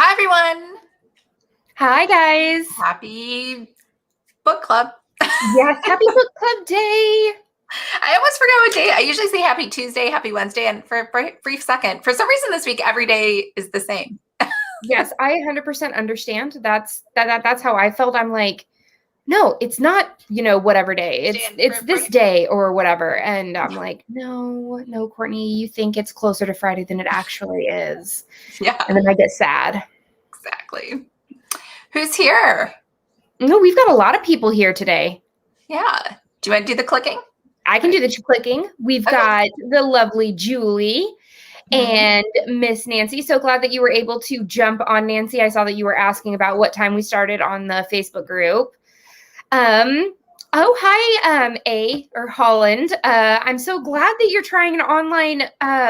Hi, everyone. Hi, guys. Happy book club. Yes, happy book club day. I almost forgot what day. I usually say happy Tuesday, happy Wednesday, and for a brief second, for some reason this week, every day is the same. Yes, I 100% understand. That's how I felt. I'm like, no, it's not, whatever day. It's this day or whatever. And I'm like, no, Courtney, you think it's closer to Friday than it actually is. Yeah. And then I get sad. Exactly. Who's here? No, we've got a lot of people here today. Yeah. Do you want to do the clicking? I can do the clicking. We've got the lovely Julie and Miss Nancy. So glad that you were able to jump on, Nancy. I saw that you were asking about what time we started on the Facebook group. Hi, A or Holland. I'm so glad that you're trying an online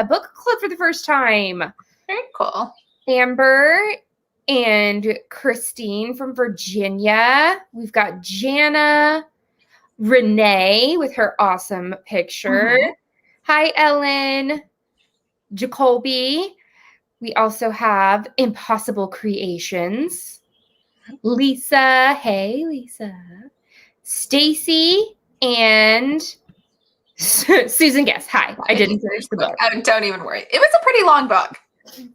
book club for the first time. Very cool. Amber and Christine from Virginia. We've got Jana, Renee with her awesome picture. Hi, Ellen. Jacoby. We also have Impossible Creations. Lisa. Hey, Lisa. Stacy and Susan Guess. Hi. I didn't finish the book. Don't even worry. It was a pretty long book.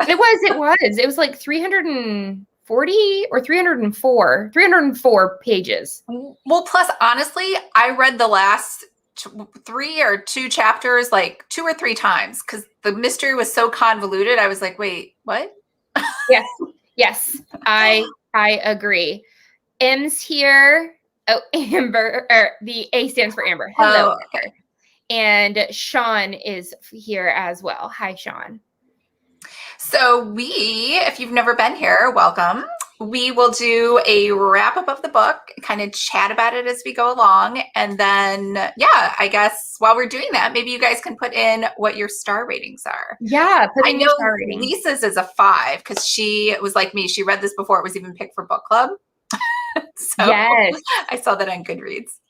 It was like 340 or 304 pages. Well, plus, honestly, I read the last 3 or 2 chapters like 2 or 3 times because the mystery was so convoluted. I was like, wait, what? Yes, I agree. M's here. Oh, Amber, or the A stands for Amber. Hello. Oh, okay. And Sean is here as well. Hi, Sean. So if you've never been here, welcome. We will do a wrap up of the book, kind of chat about it as we go along. And then, I guess while we're doing that, maybe you guys can put in what your star ratings are. Yeah, I know Lisa's is a 5 because she was like me. She read this before it was even picked for book club. So yes. I saw that on Goodreads.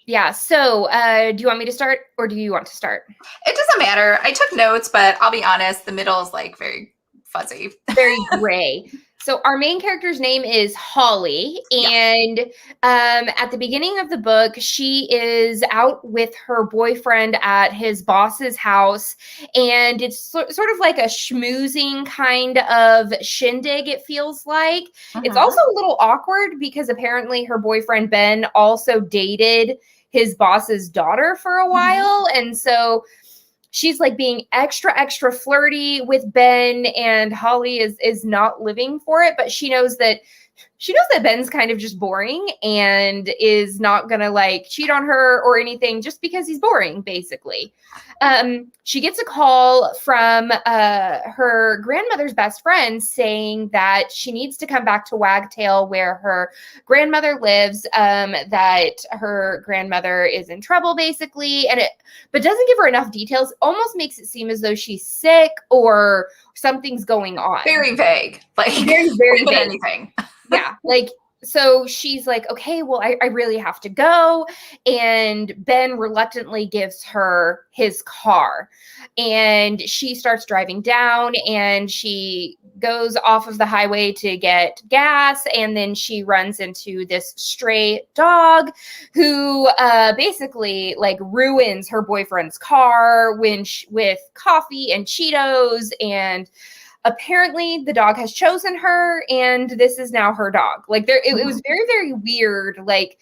Yeah. So do you want me to start or do you want to start? It doesn't matter. I took notes, but I'll be honest, the middle is like very fuzzy. Very gray. So our main character's name is Holly, and at the beginning of the book, she is out with her boyfriend at his boss's house, and it's sort of like a schmoozing kind of shindig, it feels like. It's also a little awkward because apparently her boyfriend, Ben, also dated his boss's daughter for a while, and so she's like being extra flirty with Ben, and Holly is not living for it, but she knows that Ben's kind of just boring and is not gonna like cheat on her or anything just because he's boring, basically. She gets a call from her grandmother's best friend saying that she needs to come back to Wagtail where her grandmother lives, that her grandmother is in trouble, basically, but doesn't give her enough details. Almost makes it seem as though she's sick or something's going on. Very vague. Like very vague. Anything. Yeah, like, so she's like, okay, well, I really have to go. And Ben reluctantly gives her his car. And she starts driving down and she goes off of the highway to get gas. And then she runs into this stray dog who basically like ruins her boyfriend's car with coffee and Cheetos, and apparently the dog has chosen her and this is now her dog. Like it was very, very weird, like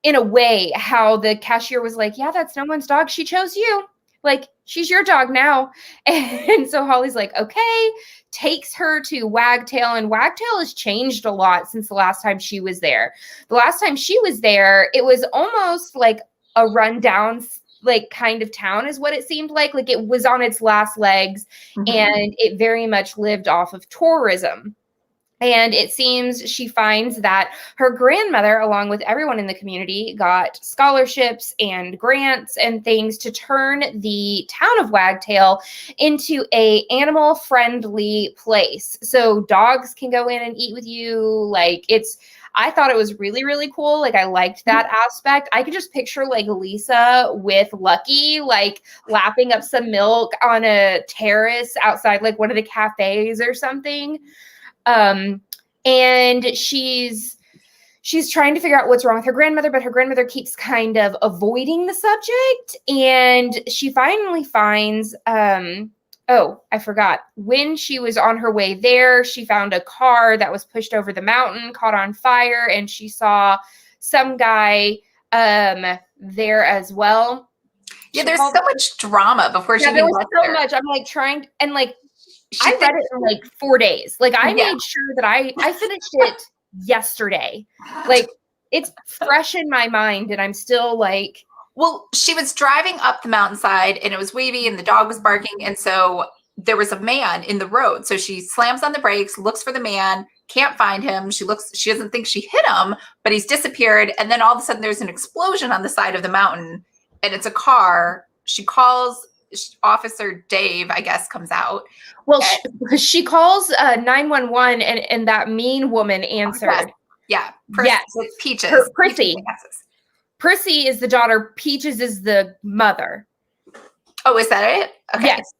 in a way, how the cashier was like, yeah, that's no one's dog. She chose you. Like, she's your dog now. And so Holly's like, okay, takes her to Wagtail, and Wagtail has changed a lot since the last time she was there. The last time she was there, it was almost like a rundown like kind of town is what it seemed like it was on its last legs, and it very much lived off of tourism. And it seems she finds that her grandmother, along with everyone in the community, got scholarships and grants and things to turn the town of Wagtail into a animal-friendly place. So dogs can go in and eat with you. Like, I thought it was really, really cool. Like I liked that aspect. I could just picture like Lisa with Lucky, like lapping up some milk on a terrace outside like one of the cafes or something. And she's trying to figure out what's wrong with her grandmother, but her grandmother keeps kind of avoiding the subject. And she finally finds, oh, I forgot. When she was on her way there, she found a car that was pushed over the mountain, caught on fire, and she saw some guy there as well. Yeah, there's so much drama before she there even was gets so there. much. I'm like trying, and like She I read it in like 4 days. Like I Yeah. made sure that I finished it yesterday. Like it's fresh in my mind and I'm still like, Well, she was driving up the mountainside and it was wavy and the dog was barking. And so there was a man in the road. So she slams on the brakes, looks for the man, can't find him. She doesn't think she hit him, but he's disappeared. And then all of a sudden there's an explosion on the side of the mountain and it's a car. She calls Officer Dave, I guess, comes out. well, she calls 911 and that mean woman answered. Yeah. Yes. Peaches. Prissy. Prissy is the daughter. Peaches is the mother. Oh, is that it? Okay. Yes.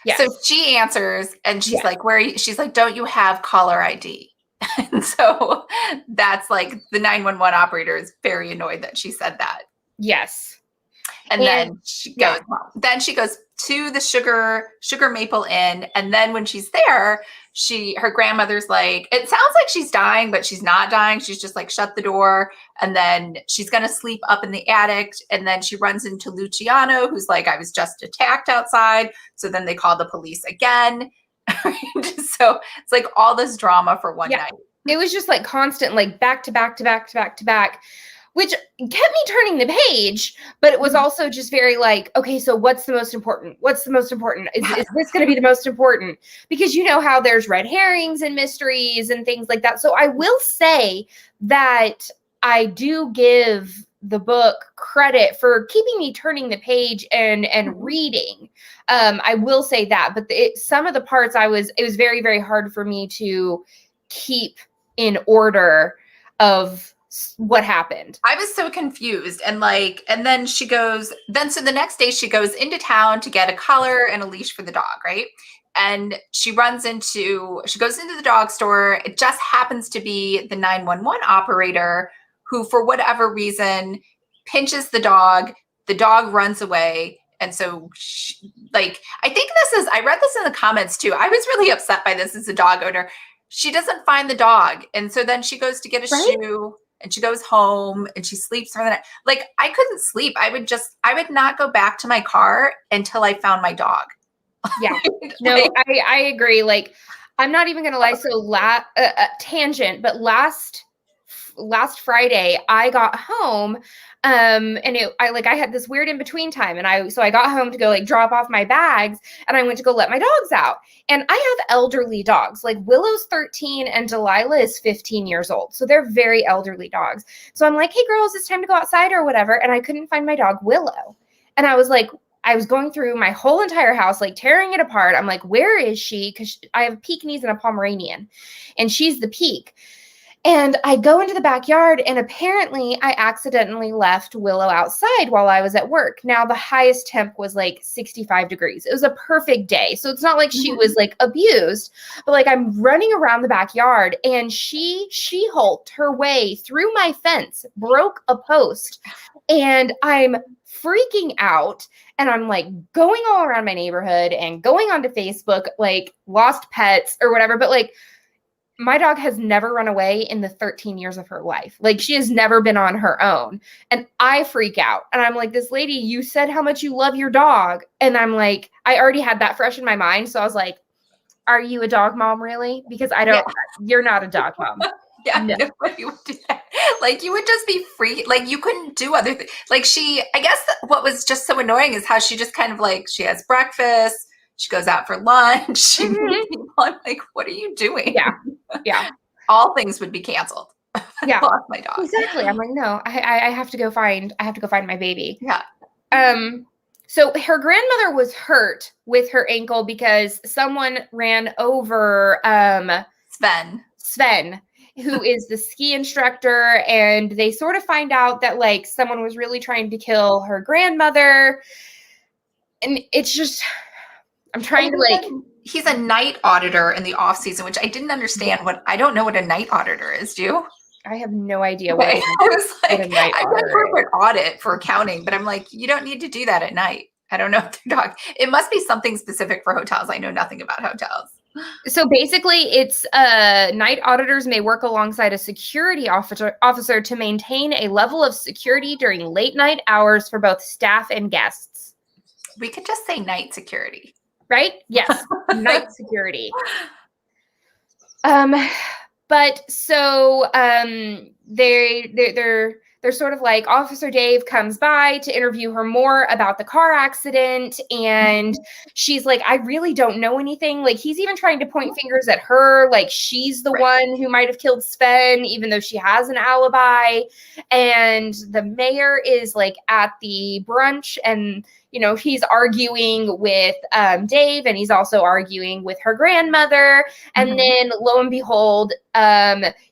Yes. So she answers and she's like, where are you? She's like, don't you have caller ID? And so that's like the 911 operator is very annoyed that she said that. Yes. And then she goes, then she goes to the sugar maple inn. And then when she's there, her grandmother's like, it sounds like she's dying, but she's not dying. She's just like, shut the door. And then she's going to sleep up in the attic. And then she runs into Luciano, who's like, I was just attacked outside. So then they call the police again. So it's like all this drama for one night. It was just like constant, like back to back to back to back to back, which kept me turning the page, but it was also just very like, okay, so what's the most important? What's the most important? Is this going to be the most important? Because you know how there's red herrings and mysteries and things like that. So I will say that I do give the book credit for keeping me turning the page and reading. I will say that, but some of the parts it was very, very hard for me to keep in order of what happened. I was so confused and then so the next day she goes into town to get a collar and a leash for the dog, right? And she goes into the dog store. It just happens to be the 911 operator who, for whatever reason, pinches the dog runs away. And so I think I read this in the comments too. I was really upset by this as a dog owner. She doesn't find the dog. And so then she goes to get a shoe and she goes home and she sleeps for the night. Like I couldn't sleep. I would not go back to my car until I found my dog. Yeah. No, I agree. Like I'm not even going to lie. So tangent, but last Friday I got home and I had this weird in between time and I got home to go like drop off my bags and I went to go let my dogs out. And I have elderly dogs. Like Willow's 13 and Delilah is 15 years old. So they're very elderly dogs. So I'm like, hey girls, it's time to go outside or whatever. And I couldn't find my dog Willow. And I was like, I was going through my whole entire house, like tearing it apart. I'm like, where is she? Because I have a Pekingese and a Pomeranian and she's the Peak. And I go into the backyard and apparently I accidentally left Willow outside while I was at work. Now the highest temp was like 65 degrees. It was a perfect day. So it's not like she was like abused, but like I'm running around the backyard and she hulked her way through my fence, broke a post, and I'm freaking out. And I'm like going all around my neighborhood and going onto Facebook, like lost pets or whatever. But like, my dog has never run away in the 13 years of her life. Like she has never been on her own. And I freak out. And I'm like, this lady, you said how much you love your dog. And I'm like, I already had that fresh in my mind. So I was like, are you a dog mom really? Because you're not a dog mom. Yeah, no. Nobody would do that. Like you would just be free. Like you couldn't do other things. Like I guess what was just so annoying is how she just kind of like, she has breakfast. She goes out for lunch. I'm like, what are you doing? Yeah. Yeah. All things would be canceled. Yeah. I lost my dog. Exactly. I'm like, no, I have to go find my baby. Yeah. So her grandmother was hurt with her ankle because someone ran over Sven. who is the ski instructor, and they sort of find out that like someone was really trying to kill her grandmother. And it's just, I'm trying to like, he's a night auditor in the off season, which I didn't understand. I don't know what a night auditor is. Do you? I have no idea Okay. I was like, what a night I've done auditor corporate audit for accounting, but I'm like, you don't need to do that at night. I don't know what they're talking. It must be something specific for hotels. I know nothing about hotels. So basically, it's night auditors may work alongside a security officer to maintain a level of security during late night hours for both staff and guests. We could just say night security. Right? Yes. Night security. But so they're sort of like, Officer Dave comes by to interview her more about the car accident, and she's like, I really don't know anything. Like, he's even trying to point fingers at her, like she's the one who might have killed Sven, even though she has an alibi. And the mayor is like at the brunch, and he's arguing with Dave, and he's also arguing with her grandmother. And then lo and behold,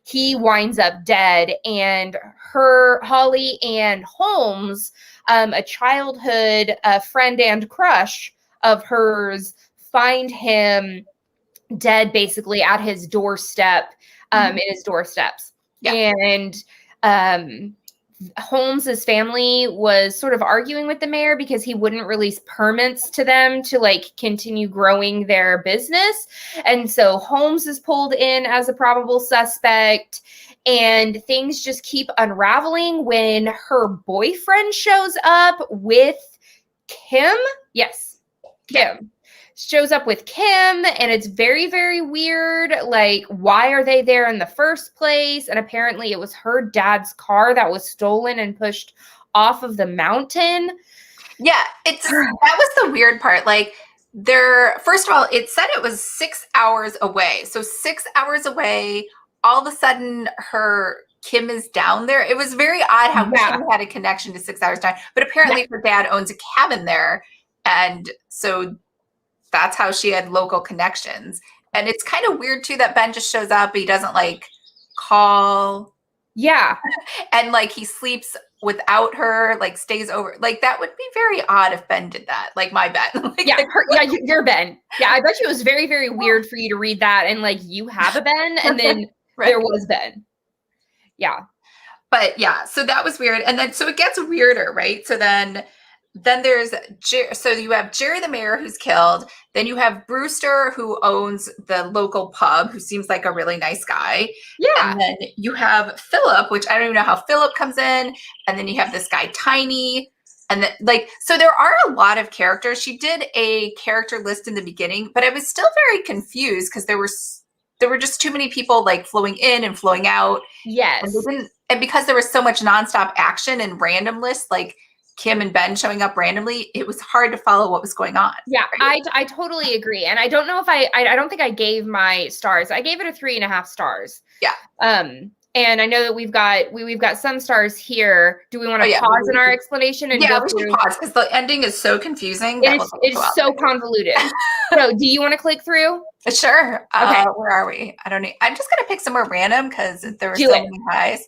he winds up dead, and Holly and Holmes, a childhood friend and crush of hers, find him dead basically at his doorstep, in his doorsteps. Yeah. And Holmes's family was sort of arguing with the mayor because he wouldn't release permits to them to like continue growing their business. And so Holmes is pulled in as a probable suspect, and things just keep unraveling when her boyfriend shows up with Kim. Yes, Kim. Shows up with Kim, and it's very, very weird. Like, why are they there in the first place? And apparently it was her dad's car that was stolen and pushed off of the mountain. Yeah, that was the weird part. Like, first of all, it said it was 6 hours away. So 6 hours away, all of a sudden Kim is down there. It was very odd how Kim had a connection to 6 hours time, but apparently her dad owns a cabin there. And so that's how she had local connections. And it's kind of weird too that Ben just shows up, but he doesn't like call. Yeah. And like he sleeps without her, like stays over. Like that would be very odd if Ben did that. Like my Ben. You're Ben. Yeah, I bet you it was very, very weird for you to read that and like you have a Ben, and then there was Ben. Yeah. But yeah, so that was weird. And then so it gets weirder, right? So then there's so you have Jerry the mayor who's killed. Then you have Brewster, who owns the local pub, who seems like a really nice guy. Yeah. And then you have Philip, which I don't even know how Philip comes in. And then you have this guy Tiny. And then so there are a lot of characters. She did a character list in the beginning, but I was still very confused because there were just too many people like flowing in and flowing out. Yes. And because there was so much nonstop action and random lists, like Kim and Ben showing up randomly, it was hard to follow what was going on. Yeah, right? I totally agree. And I don't know if I don't think I gave my stars. I gave it a 3.5 stars. Yeah. And I know that we've got some stars here. Do we want to pause in our explanation and go through? Pause because the ending is so confusing. It's so convoluted. So do you want to click through? Sure. Okay. Where are we? I don't know. I'm just gonna pick somewhere random because there were so many highs.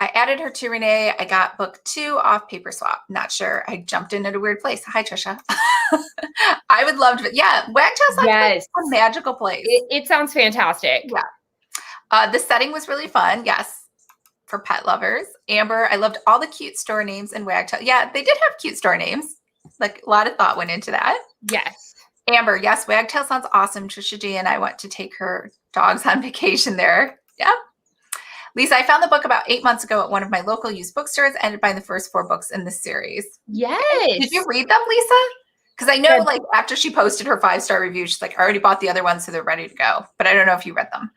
I added her to Renee. I got book 2 off Paper Swap. Not sure. I jumped in at a weird place. Hi, Trisha. I would love to. Yeah, Wagtail sounds like a magical place. It sounds fantastic. Yeah. The setting was really fun. Yes, for pet lovers. Amber, I loved all the cute store names in Wagtail. Yeah, they did have cute store names. Like a lot of thought went into that. Yes. Amber, yes, Wagtail sounds awesome. Trisha G and I want to take her dogs on vacation there. Yeah. Lisa, I found the book about 8 months ago at one of my local used bookstores, ended by the first 4 books in the series. Yes. Did you read them, Lisa? Because I know like after she posted her 5-star review, she's like, I already bought the other ones, so they're ready to go. But I don't know if you read them.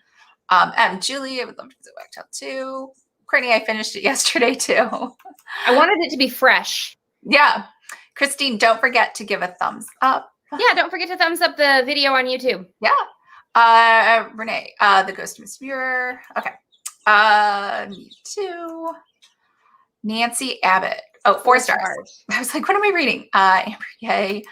Julie, I would love to visit Wagtail too. Courtney, I finished it yesterday too. I wanted it to be fresh. Yeah. Christine, don't forget to give a thumbs up. Yeah, don't forget to thumbs up the video on YouTube. Yeah. Renee, The Ghost of Miss Muir. Okay. Me too. Nancy Abbott. Oh, 4 stars. I was like, what am I reading? Amber, yay.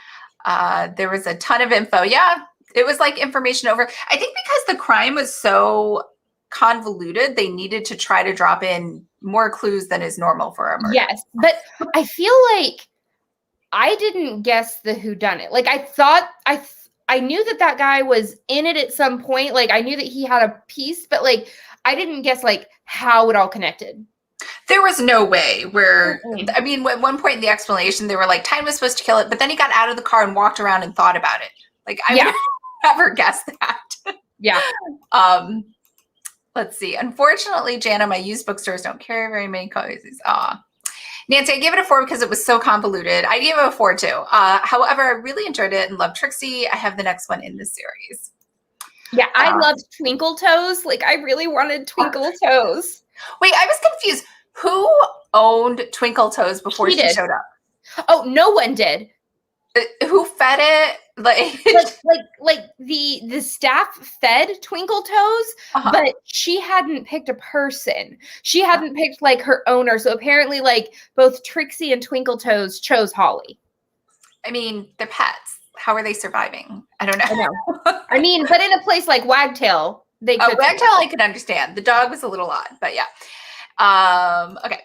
There was a ton of info. Yeah. It was like information over. I think because the crime was so convoluted, they needed to try to drop in more clues than is normal for a murder. Yes, but I feel like I didn't guess the whodunit. Like, I thought I knew that guy was in it at some point. Like, I knew that he had a piece, but like, I didn't guess like how it all connected. There was no way where, I mean, at one point in the explanation, they were like, Time was supposed to kill it, but then he got out of the car and walked around and thought about it. Like, I would never guess that. Yeah. Let's see. Unfortunately, Jana, my used bookstores don't carry very many copies. Nancy, I gave it a 4 because it was so convoluted. I gave it a 4 too. However, I really enjoyed it and loved Trixie. I have the next one in the series. Yeah, I loved Twinkle Toes. Like, I really wanted Twinkle Toes. Wait, I was confused. Who owned Twinkle Toes before she showed up? Oh, no one did. Who fed it? Like the staff fed Twinkle Toes, but she hadn't picked a person. She hadn't picked like her owner. So apparently, like both Trixie and Twinkle Toes chose Holly. I mean, they're pets. How are they surviving? I don't know. I know. I mean, but in a place like Wagtail, they could. Wagtail, I could understand. The dog was a little odd, but yeah. Okay,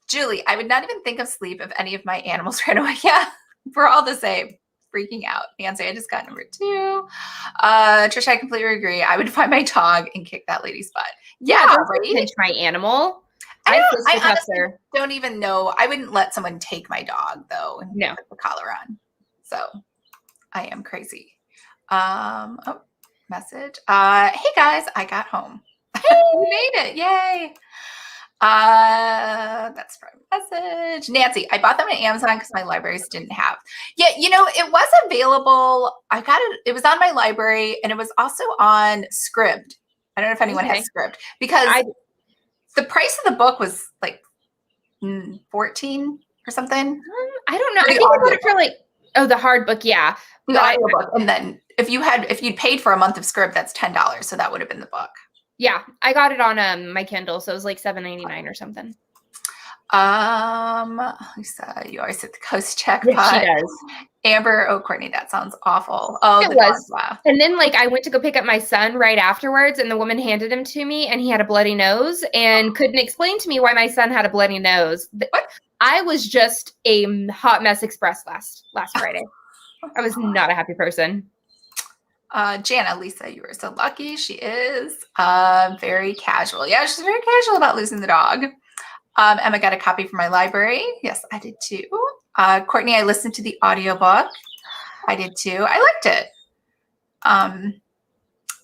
Julie, I would not even think of sleep if any of my animals ran away. Yeah, we're all the same. Freaking out. Nancy, I just got number 2. Trisha, I completely agree. I would find my dog and kick that lady's butt. Yeah, right? Pinch my animal. I honestly don't even know. I wouldn't let someone take my dog though and put the collar on. So I am crazy. Message. Hey guys, I got home. Hey, you made it. Yay. That's from message. Nancy, I bought them on Amazon because my libraries didn't have. Yeah, you know, it was available. I got it. It was on my library and it was also on Scribd. I don't know if anyone has Scribd because the price of the book was like $14 or something. I don't know. I think I got it for like the hard book, yeah. The audiobook. And then if you'd paid for a month of Scribd, that's $10. So that would have been the book. Yeah, I got it on my Kindle, so it was like $7.99 or something. Lisa, you always hit the coast check. Yeah, she does. Amber, Courtney, that sounds awful. Oh, it was. Wow. And then like I went to go pick up my son right afterwards, and the woman handed him to me, and he had a bloody nose, and couldn't explain to me why my son had a bloody nose. What? I was just a hot mess express last Friday. I was not a happy person. Jana, Lisa, you were so lucky. She is very casual. Yeah, she's very casual about losing the dog. Emma got a copy from my library. Yes, I did too. Courtney, I listened to the audiobook. I did too. I liked it.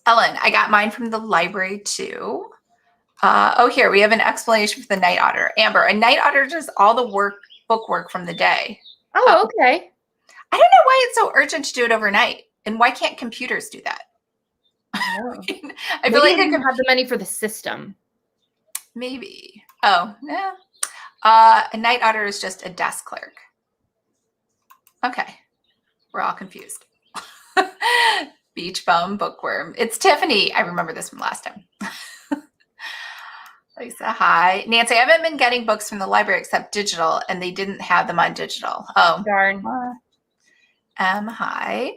Ellen, I got mine from the library too. Here, we have an explanation for the night auditor. Amber, a night auditor does all the book work from the day. Oh, okay. I don't know why it's so urgent to do it overnight. And why can't computers do that? I feel like they don't have the money for the system. Maybe. Oh, no. A night auditor is just a desk clerk. Okay. We're all confused. Beach bum, bookworm. It's Tiffany. I remember this from last time. Lisa, hi. Nancy, I haven't been getting books from the library except digital, and they didn't have them on digital. Oh. Darn. Hi.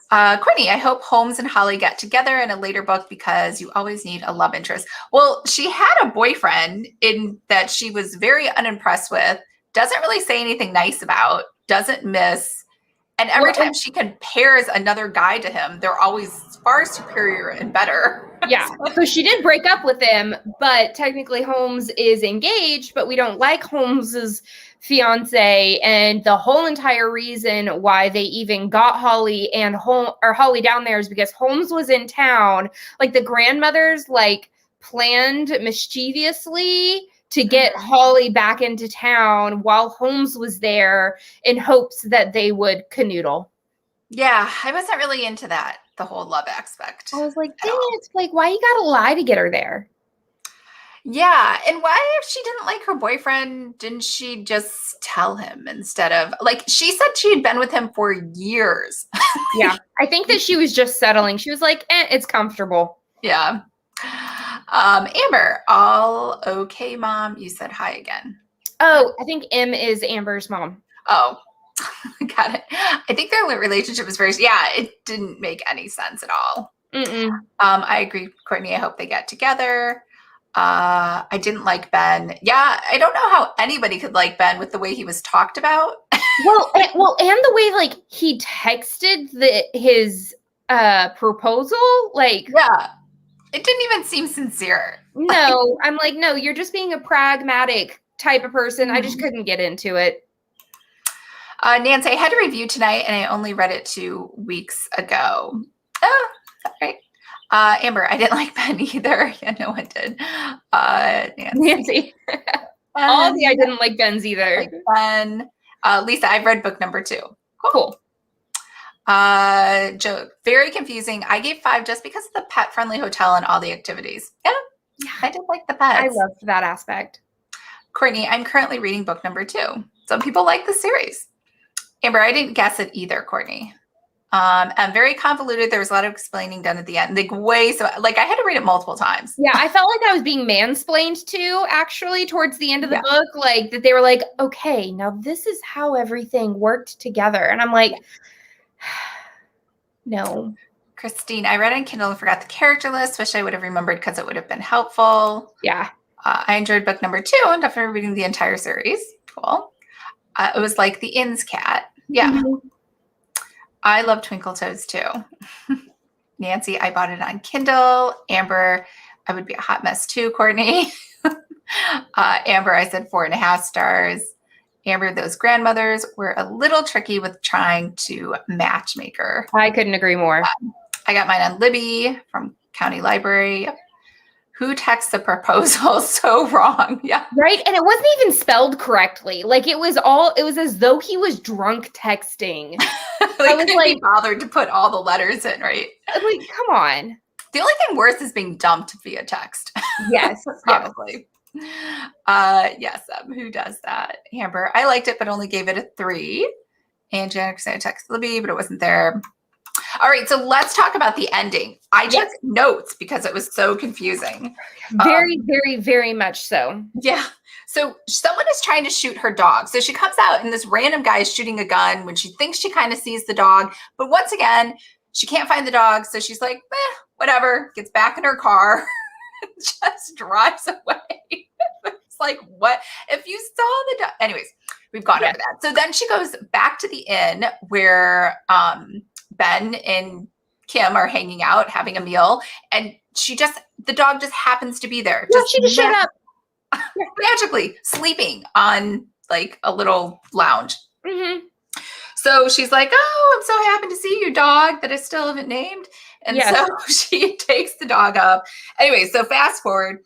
Courtney, I hope Holmes and Holly get together in a later book because you always need a love interest. Well, she had a boyfriend in that she was very unimpressed with, doesn't really say anything nice about, doesn't miss. And every time she compares another guy to him, they're always far superior and better. Yeah. So she did break up with him, but technically Holmes is engaged, but we don't like Holmes's fiance. And the whole entire reason why they even got Holly and Holly down there is because Holmes was in town. Like the grandmothers like planned mischievously to get Holly back into town while Holmes was there in hopes that they would canoodle. Yeah, I wasn't really into that, the whole love aspect. I was like, dang it, like, why you gotta lie to get her there? Yeah, and why, if she didn't like her boyfriend, didn't she just tell him instead of, like, she said she had been with him for years. Yeah, I think that she was just settling. She was like, it's comfortable. Yeah. Amber, all okay, Mom? You said hi again. Oh, I think M is Amber's mom. Oh, Got it. I think their relationship was very, yeah, it didn't make any sense at all. I agree, Courtney. I hope they get together. I didn't like Ben. Yeah, I don't know how anybody could like Ben with the way he was talked about. And the way like he texted his proposal, like yeah, it didn't even seem sincere. No, I'm like, no, you're just being a pragmatic type of person. I just couldn't get into it. Nancy, I had a review tonight and I only read it 2 weeks ago. Oh, right. Amber, I didn't like Ben either. Yeah, no one did. Nancy. All the I didn't like Ben's either. Like Ben. Lisa, I've read book number 2. Cool. Joe, very confusing. I gave 5 just because of the pet-friendly hotel and all the activities. Yeah, I did like the pets. I loved that aspect. Courtney, I'm currently reading book number 2. Some people like the series. Amber, I didn't guess it either, Courtney. And very convoluted. There was a lot of explaining done at the end. Like I had to read it multiple times. Yeah, I felt like I was being mansplained to actually towards the end of the book. Like that they were like, okay, now this is how everything worked together. And I'm like, no. Christine, I read on Kindle and forgot the character list. Wish I would have remembered because it would have been helpful. Yeah. I enjoyed book number 2 and definitely reading the entire series. Cool. It was like the Inn's cat. Yeah. Mm-hmm. I love Twinkle Toes too. Nancy, I bought it on Kindle. Amber, I would be a hot mess too, Courtney. Amber, I said 4.5 stars. Amber, those grandmothers were a little tricky with trying to matchmaker. I couldn't agree more. I got mine on Libby from County Library. Who texts a proposal so wrong? Yeah. Right. And it wasn't even spelled correctly. Like it was as though he was drunk texting. I was like bothered to put all the letters in, right? Like, come on. The only thing worse is being dumped via text. Yes. Probably. Yes. Who does that? Amber. I liked it, but only gave it a 3. And Janet said I texted Libby, but it wasn't there. All right, so let's talk about the ending. I took notes because it was so confusing. Very, very, very much so. Yeah. So someone is trying to shoot her dog. So she comes out and this random guy is shooting a gun when she thinks she kind of sees the dog. But once again, she can't find the dog. So she's like, whatever, gets back in her car, just drives away. It's like, what? If you saw the dog. Anyways, we've gone over that. So then she goes back to the inn where Ben and Kim are hanging out, having a meal, and the dog just happens to be there. She just showed up magically, sleeping on like a little lounge. Mm-hmm. So she's like, "Oh, I'm so happy to see you, dog, that I still haven't named." And so she takes the dog up. Anyway, so fast forward,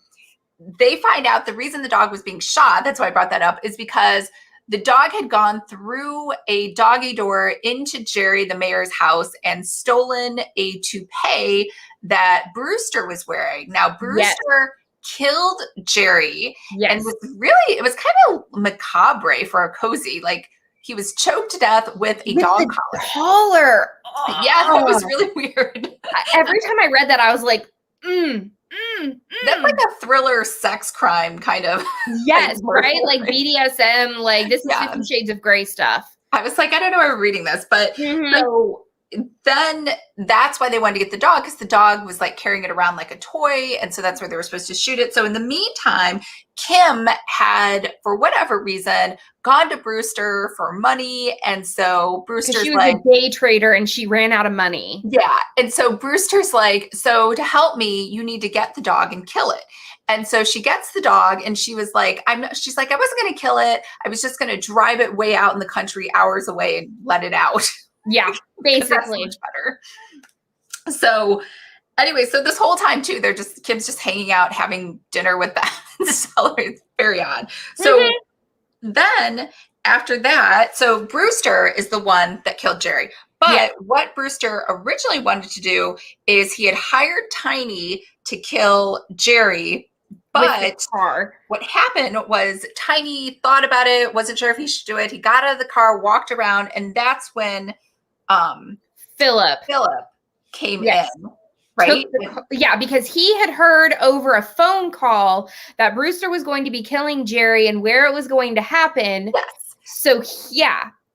they find out the reason the dog was being shot, that's why I brought that up, is because the dog had gone through a doggy door into Jerry, the mayor's house, and stolen a toupee that Brewster was wearing. Now, Brewster killed Jerry. And it was kind of macabre for a cozy. Like, he was choked to death with a dog collar. Oh. Yeah, that was really weird. Every time I read that, I was like, That's like a thriller sex crime kind of. Yes, right? Like BDSM, like this is 50 Shades of Grey stuff. I was like, I don't know why we're reading this, but so then that's why they wanted to get the dog, because the dog was like carrying it around like a toy. And so that's where they were supposed to shoot it. So in the meantime, Kim had, for whatever reason, gone to Brewster for money. And so Brewster's she was like a day trader and she ran out of money. Yeah. And so Brewster's like, so to help me, you need to get the dog and kill it. And so she gets the dog and she was like, she's like, I wasn't going to kill it. I was just going to drive it way out in the country, hours away, and let it out. Yeah, basically. Much better. So anyway, so this whole time too, Kim's just hanging out, having dinner with them in the cellar. It's very odd. So then after that, so Brewster is the one that killed Jerry. But what Brewster originally wanted to do is he had hired Tiny to kill Jerry. But what happened was Tiny thought about it, wasn't sure if he should do it. He got out of the car, walked around, and that's when Philip came in, right? Because he had heard over a phone call that Brewster was going to be killing Jerry and where it was going to happen. Yes. So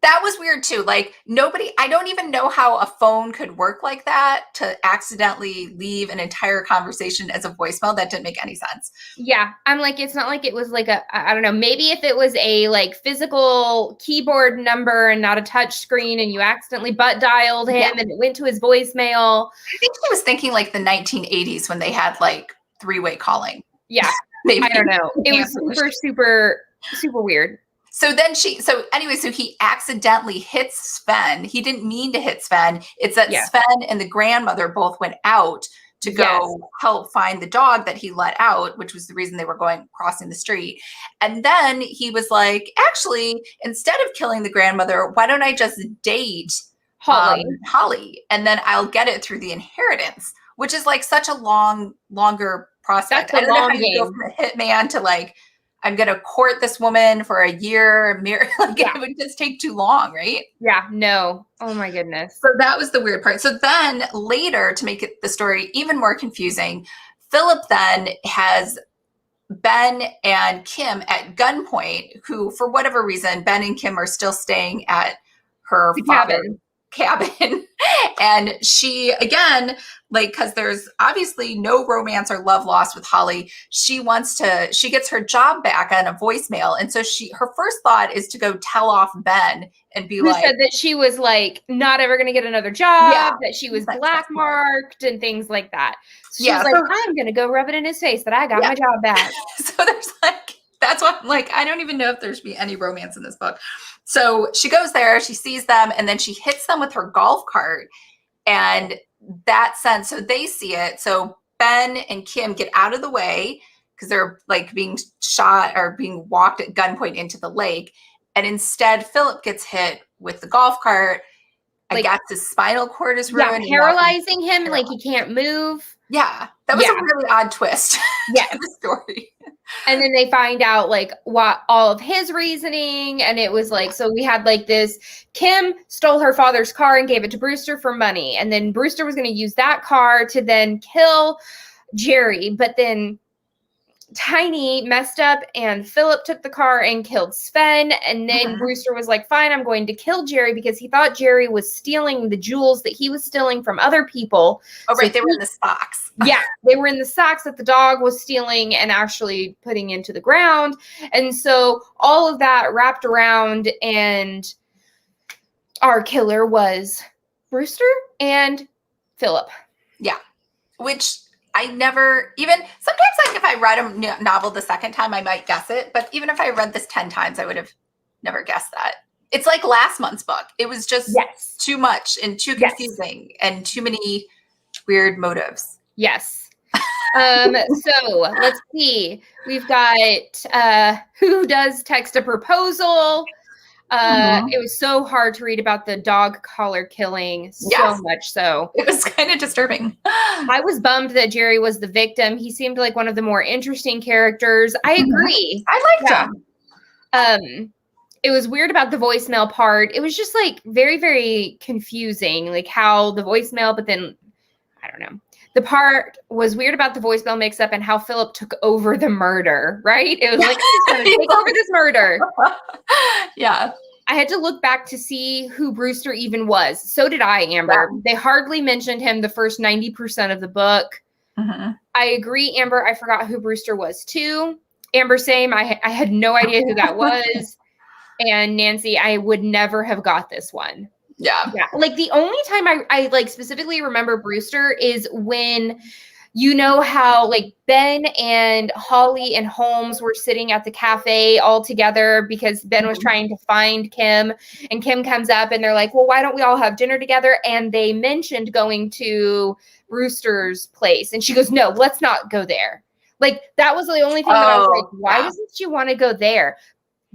That was weird too. Like I don't even know how a phone could work like that to accidentally leave an entire conversation as a voicemail. That didn't make any sense. Yeah. I'm like, it's not like it was like I don't know, maybe if it was a like physical keyboard number and not a touch screen and you accidentally butt dialed him and it went to his voicemail. I think she was thinking like the 1980s when they had like three-way calling. Yeah. Maybe. I don't know. It was super weird. So he accidentally hits Sven. He didn't mean to hit Sven. It's that Sven and the grandmother both went out to go help find the dog that he let out, which was the reason they were crossing the street. And then he was like, actually, instead of killing the grandmother, why don't I just date Holly? And then I'll get it through the inheritance, which is like such a longer process. I don't know how you go from a hitman to like, I'm going to court this woman for a year. It would just take too long, right? Yeah, no. Oh my goodness. So that was the weird part. So then later, to make the story even more confusing, Philip then has Ben and Kim at gunpoint, who, for whatever reason, Ben and Kim are still staying at her cabin. And she, again, like, because there's obviously no romance or love lost with Holly, she gets her job back on a voicemail. And so her first thought is to go tell off Ben and be like, said that she was like not ever going to get another job, that she was black marked and things like that. So she was like, I'm going to go rub it in his face that I got my job back. So there's like, that's why I'm like, I don't even know if there's be any romance in this book. So she goes there, she sees them, and then she hits them with her golf cart. And so they see it. So Ben and Kim get out of the way because they're like being shot or being walked at gunpoint into the lake. And instead, Philip gets hit with the golf cart. I guess his spinal cord is ruined. Yeah, paralyzing him, like he can't move. Yeah, that was a really odd twist to the story. And then they find out like what all of his reasoning. And it was like, so we had like this, Kim stole her father's car and gave it to Brewster for money. And then Brewster was going to use that car to then kill Jerry. But then Tiny messed up and Philip took the car and killed Sven. And then Brewster was like, fine, I'm going to kill Jerry because he thought Jerry was stealing the jewels that he was stealing from other people. Oh, right. They were in the socks. Yeah, they were in the socks that the dog was stealing and actually putting into the ground. And so all of that wrapped around, and our killer was Brewster and Philip. Yeah, which I never even, sometimes like if I read a novel the second time, I might guess it. But even if I read this 10 times, I would have never guessed that. It's like last month's book. It was just too much and too confusing and too many weird motives. Yes. So let's see. We've got who does text a proposal. It was so hard to read about the dog collar killing. So much so. It was kind of disturbing. I was bummed that Jerry was the victim. He seemed like one of the more interesting characters. I agree. I liked him. It was weird about the voicemail part. It was just like very, very confusing, like how the voicemail, but then I don't know. The part was weird about the voicemail mix-up and how Philip took over the murder, right? It was like, he's going to take over this murder. Yeah. I had to look back to see who Brewster even was. So did I, Amber. Yeah. They hardly mentioned him the first 90% of the book. I agree, Amber. I forgot who Brewster was too. Amber, same. I had no idea who that was. And Nancy, I would never have got this one. Yeah. Like the only time I like specifically remember Brewster is when, you know how like Ben and Holly and Holmes were sitting at the cafe all together because Ben was trying to find Kim, and Kim comes up and they're like, well, why don't we all have dinner together? And they mentioned going to Brewster's place. And she goes, no, let's not go there. Like that was the only thing that I was like, why doesn't she want to go there?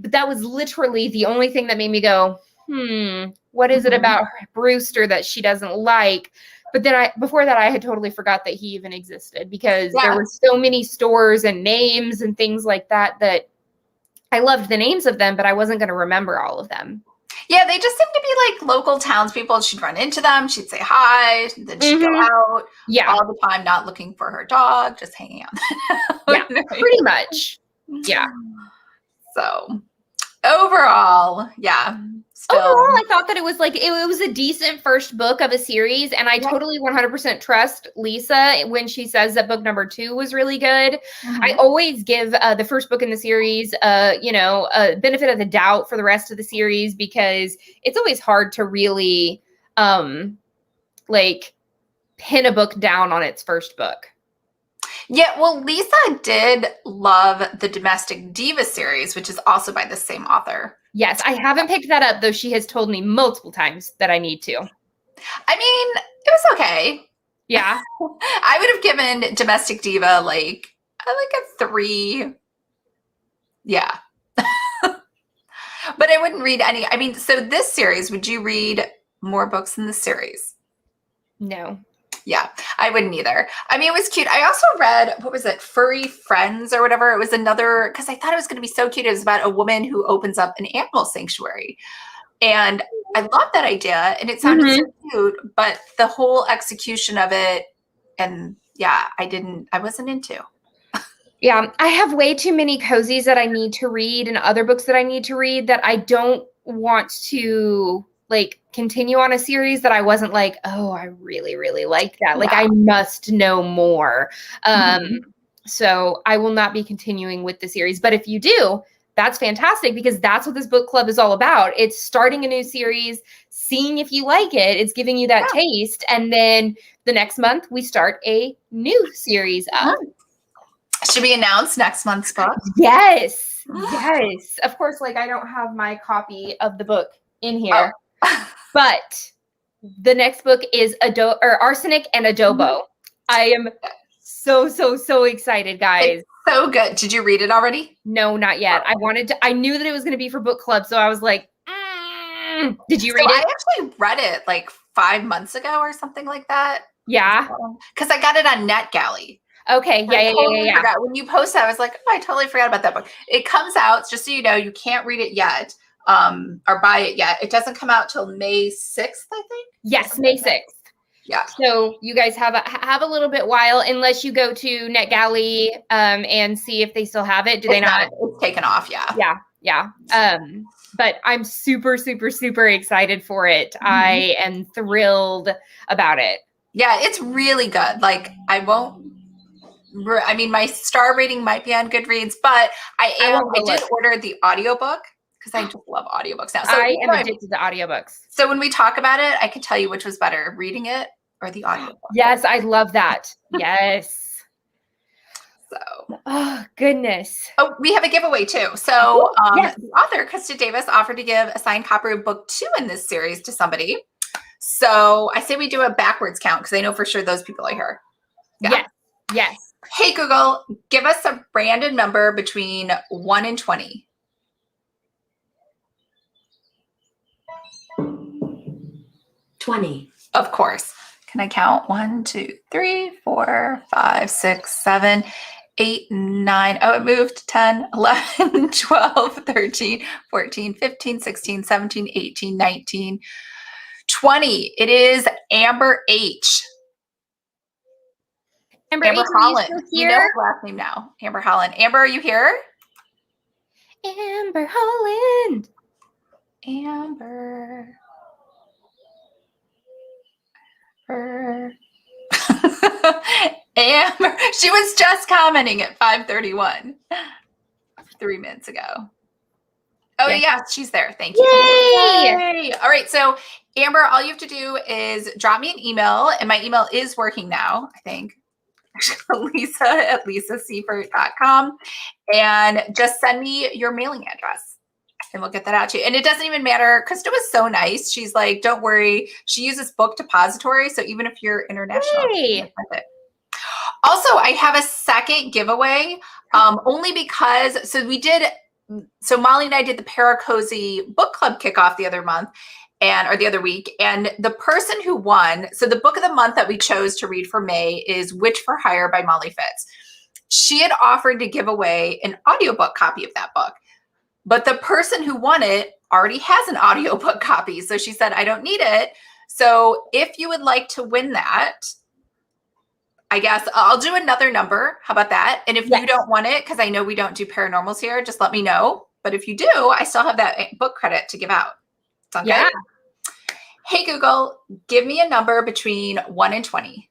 But that was literally the only thing that made me go, what is it about Brewster that she doesn't like? But then before that, I had totally forgot that he even existed because there were so many stores and names and things like that I loved the names of them, but I wasn't going to remember all of them. Yeah, they just seemed to be like local townspeople. She'd run into them. She'd say hi. Then she'd go out all the time, not looking for her dog, just hanging out. Pretty much. Yeah. So, overall, yeah, Overall, still. I thought that it was like it was a decent first book of a series, and I Yeah. totally 100% trust Lisa when she says that book number 2 was really good. I Mhm. always give the first book in the series, a benefit of the doubt for the rest of the series because it's always hard to really, like pin a book down on its first book. Yeah, well, Lisa did love the Domestic Diva series, which is also by the same author. Yes, I haven't picked that up, though she has told me multiple times that I need to. I mean, it was okay. Yeah. I would have given Domestic Diva like a 3. Yeah. But I wouldn't read any. I mean, so this series, would you read more books in this series? No. Yeah, I wouldn't either. I mean, it was cute. I also read, what was it, Furry Friends or whatever. It was another, because I thought it was going to be so cute. It was about a woman who opens up an animal sanctuary. And I love that idea. And it sounded so cute, but the whole execution of it, and yeah, I wasn't into. Yeah, I have way too many cozies that I need to read and other books that I need to read that I don't want to like continue on a series that I wasn't like, oh, I really, really like that. Like Yeah. I must know more. Mhm. So I will not be continuing with the series. But if you do, that's fantastic because that's what this book club is all about. It's starting a new series, seeing if you like it. It's giving you that Yeah. taste. And then the next month we start a new series up. Should we announce next month's book? Yes. Yes. Of course, like I don't have my copy of the book in here, Oh. but the next book is Arsenic and Adobo. I am so excited, guys. It's so good. Did you read it already? No, not yet. I knew that it was going to be for book club, so I was like, did you read it? I actually read it like 5 months ago or something like that. Yeah. Because I got it on NetGalley. Okay. Yeah. I totally forgot. When you posted, I was like, oh, I totally forgot about that book. It comes out, just so you know, you can't read it yet or buy it yet. It doesn't come out till May 6th, I think. Yes, May 6th. Yeah. So you guys have a little bit while, unless you go to NetGalley and see if they still have it. Do they not? It's taken off. Yeah. Yeah. But I'm super excited for it. Mm-hmm. I am thrilled about it. Yeah, it's really good. Like I mean, my star rating might be on Goodreads, but I did order the audiobook because I just love audiobooks now. So I am addicted to audiobooks. So when we talk about it, I can tell you which was better, reading it or the audiobook. Yes, I love that. Yes. So, oh goodness. Oh, we have a giveaway too. So yes. The author, Krista Davis, offered to give a signed copy of book 2 in this series to somebody. So I say we do a backwards count because I know for sure those people are here. Yeah. Yes. Hey, Google, give us a random number between 1 and 20. 20. Of course. Can I count? 1, 2, 3, 4, 5, 6, 7, 8, 9. Oh, it moved. 10, 11, 12, 13, 14, 15, 16, 17, 18, 19, 20. It is Amber H. Amber Holland. Are you still here? You know her last name now. Amber Holland. Amber, are you here? Amber Holland. Amber. Amber. She was just commenting at 5:31 3 minutes ago. Oh, yeah, she's there. Thank you. Yay! All right. So, Amber, all you have to do is drop me an email, and my email is working now, I think. Lisa@lisaseifert.com, and just send me your mailing address and we'll get that out to you. And it doesn't even matter. Krista was so nice. She's like, don't worry. She uses Book Depository. So even if you're international, Also, I have a second giveaway only because, so Molly and I did the Paracozy book club kickoff the other month or the other week. And the person who won, so the book of the month that we chose to read for May is Witch for Hire by Molly Fitz. She had offered to give away an audiobook copy of that book. But the person who won it already has an audiobook copy. So she said, I don't need it. So if you would like to win that, I guess I'll do another number. How about that? And if you don't want it, because I know we don't do paranormals here, just let me know But if you do, I still have that book credit to give out. Sound Yeah. good? Hey, Google, give me a number between 1 and 20.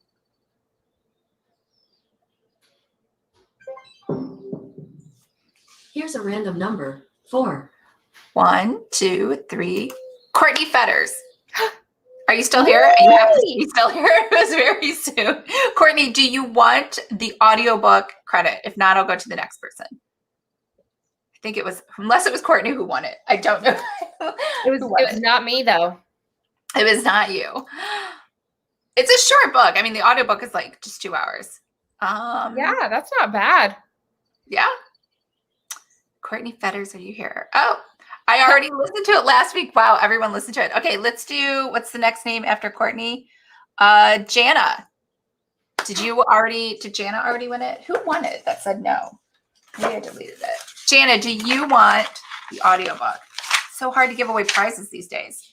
Here's a random number. 4. 1, 2, 3. Courtney Fetters. Are you still here? You have to be still here. It was very soon. Courtney, do you want the audiobook credit? If not, I'll go to the next person. I think it was, unless it was Courtney who won it. I don't know. It was not me though. It was not you. It's a short book. I mean, the audiobook is like just 2 hours. Yeah, that's not bad. Yeah. Courtney Fetters, are you here? Oh, I already listened to it last week. Wow, everyone listened to it. Okay, let's do, what's the next name after Courtney? Jana. Did Jana already win it? Who won it that said no? Maybe I deleted it. Jana, do you want the audiobook? It's so hard to give away prizes these days.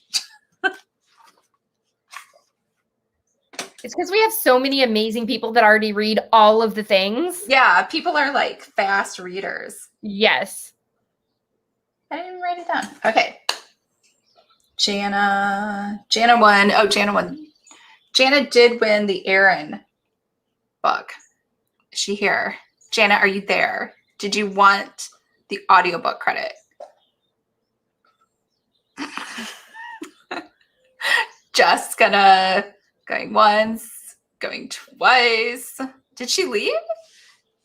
It's because we have so many amazing people that already read all of the things. Yeah, people are like fast readers. Yes. I didn't even write it down. Okay. Jana won. Oh, Jana won. Jana did win the Aaron book. Is she here? Jana, are you there? Did you want the audiobook credit? Just going once, going twice. Did she leave?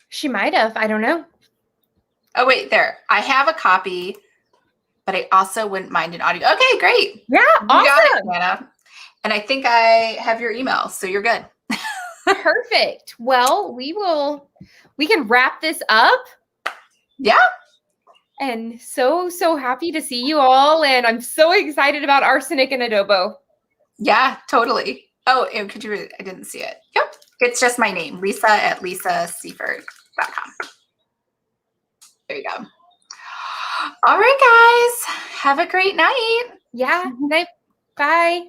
She might have. I don't know. Oh, wait, there. I have a copy, but I also wouldn't mind an audio. Okay, great. Yeah, You got it, awesome. Jana. And I think I have your email, so you're good. Perfect. Well, we can wrap this up. Yeah. And so happy to see you all. And I'm so excited about arsenic and adobo. Yeah, totally. Oh, and could you read it? I didn't see it. Yep. It's just my name, Lisa at lisaseaford.com. There you go. All right, guys. Have a great night. Yeah. Night. Bye.